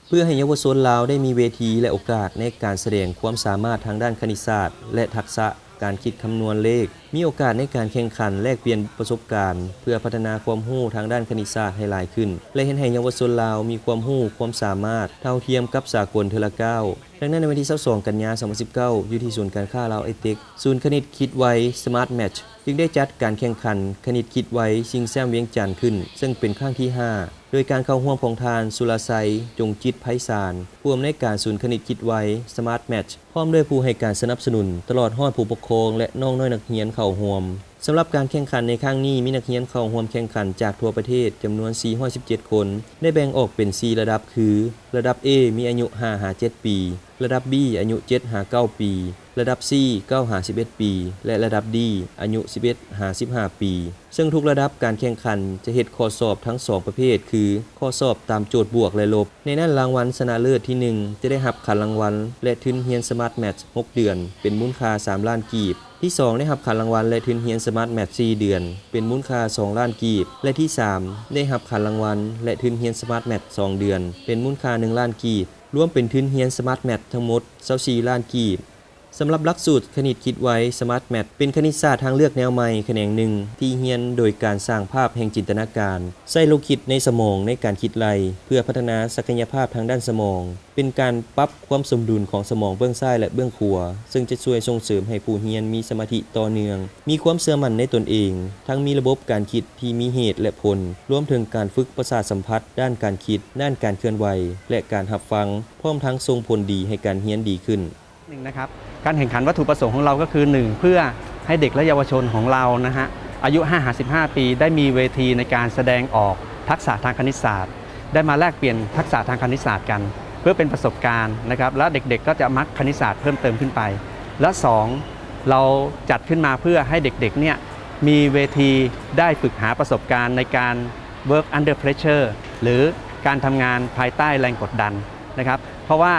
เพื่อให้เยาวชนลาวได้มีเวทีและโอกาสในการแสดงความสามารถทางด้านคณิตศาสตร์และทักษะการคิดคำนวณเลขมีโอกาสในการแข่งขันแลกเปลี่ยนประสบการณ์เพื่อพัฒนาความรู้ทางด้านคณิตศาสตร์ให้หลายขึ้นและเห็นให้เยาวชนลาวมีความรู้ความสามารถเท่าเทียมกับสากลเทอละก้าวดังนั้นในวันที่22กันยายน2019อยู่ที่ศูนย์การค้าลาวไอเทคศูนย์คณิตคิดไว Smart Match จึงได้จัดการแข่งขันคณิตคิดไวชิงแชมป์เวียงจันทร์ขึ้นซึ่งเป็นครั้งที่5โดยการเข้าร่วมของทานสุรชัยจงจิตไพศาลผู้อำนวยการศูนย์คณิตคิดไว Smart Match พร้อมด้วยผู้ให้การสนับสนุนตลอดฮอดผู้ปกครองและน้องน้อยนักเรียนเข้าร่วมสำหรับการแข่งขันในครั้งนี้มีนักเรียนเข้าร่วมแข่งขันจากทั่วประเทศจำนวน417คนได้แบ่งออกเป็น4ระดับคือระดับ A มีอายุ5-7 ปีระดับ B อายุ7-9 ปีระดับ C 9-11 ปีและระดับ D อายุ11-15 ปีซึ่งทุกระดับการแข่งขันจะเฮ็ดข้อสอบทั้ง2ประเภทคือข้อสอบตามโจทย์บวกและลบในนั้นรางวัลชนะเลิศที่1จะได้รับขันรางวัลและทุนเรียน Smart Match 6 เดือนเป็นมูลค่า3ล้านกีบที่2ได้รับขันรางวัลและทุนเรียน Smart Match 4 เดือนเป็นมูลค่า2ล้านกีบและที่3ได้รับขันรางวัลและทุนเรียน Smart Match 2 เดือนเป็นมูลค่า1ล้านกีบรวมเป็นทุนเรียน Smart Match ทั้งหมด24ล้านกีบสำหรับหลักสูตรคณิตคิดไว้ Smart Math เป็นคณิตศาสตร์ทางเลือกแนวใหม่แขนงหนึ่งที่เรียนโดยการสร้างภาพแห่งจินตนาการใส่โลกคิดในสมองในการคิดไล่เพื่อพัฒนาศักยภาพทางด้านสมองเป็นการปรับความสมดุลของสมองเบื้องซ้ายและเบื้องขวาซึ่งจะช่วยส่งเสริมให้ผู้เรียนมีสมาธิต่อเนื่องมีความเชื่อมั่นในตนเองทั้งมีระบบการคิดที่มีเหตุและผลรวมถึงการฝึกประสาทสัมผัสด้านการคิดด้านการเคลื่อนไหวและการรับฟังพร้อมทั้งส่งผลดีให้การเรียนดีขึ้นนะครับการแข่งขันวัตถุประสงค์ของเราก็คือ1เพื่อให้เด็กและเยาวชนของเรานะฮะอายุ5-15 ปีได้มีเวทีในการแสดงออกทักษะทางคณิตศาสตร์ได้มาแลกเปลี่ยนทักษะทางคณิตศาสตร์กันเพื่อเป็นประสบการณ์นะครับและเด็กๆก็จะมักคณิตศาสตร์เพิ่มเติมขึ้นไปและ2เราจัดขึ้นมาเพื่อให้เด็กๆเนี่ยมีเวทีได้ฝึกหาประสบการณ์ในการ work under pressure หรือการทำงานภายใต้แรงกดดันนะครับเพราะว่า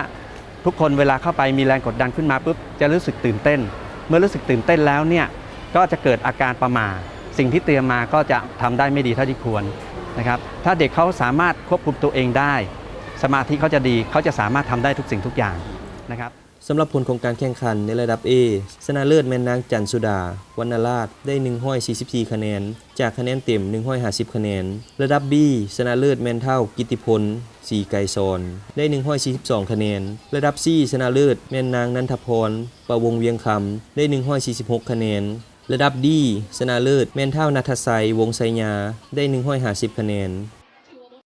ทุกคนเวลาเข้าไปมีแรงกดดันขึ้นมาปุ๊บจะรู้สึกตื่นเต้นเมื่อรู้สึกตื่นเต้นแล้วเนี่ยก็จะเกิดอาการประหม่าสิ่งที่เตรียมมาก็จะทำได้ไม่ดีเท่าที่ควรนะครับถ้าเด็กเขาสามารถควบคุมตัวเองได้สมาธิเขาจะดีเขาจะสามารถทำได้ทุกสิ่งทุกอย่างนะครับสำหรับผลของการแข่งขันในระดับ A ชนะเลิศแม่นางจันสุดาวรรณราชได้144คะแนนจากคะแนนเต็ม150คะแนนระดับ B ชนะเลิศแม่นเท่ากิตติพลศรีไกรสอนได้142คะแนนระดับ C ชนะเลิศแม่นนางนันทพรประวงเวียงคำได้146คะแนนระดับ D ชนะเลิศแม่นเท่าณัฐชัยวงศ์ไสยาได้150คะแนน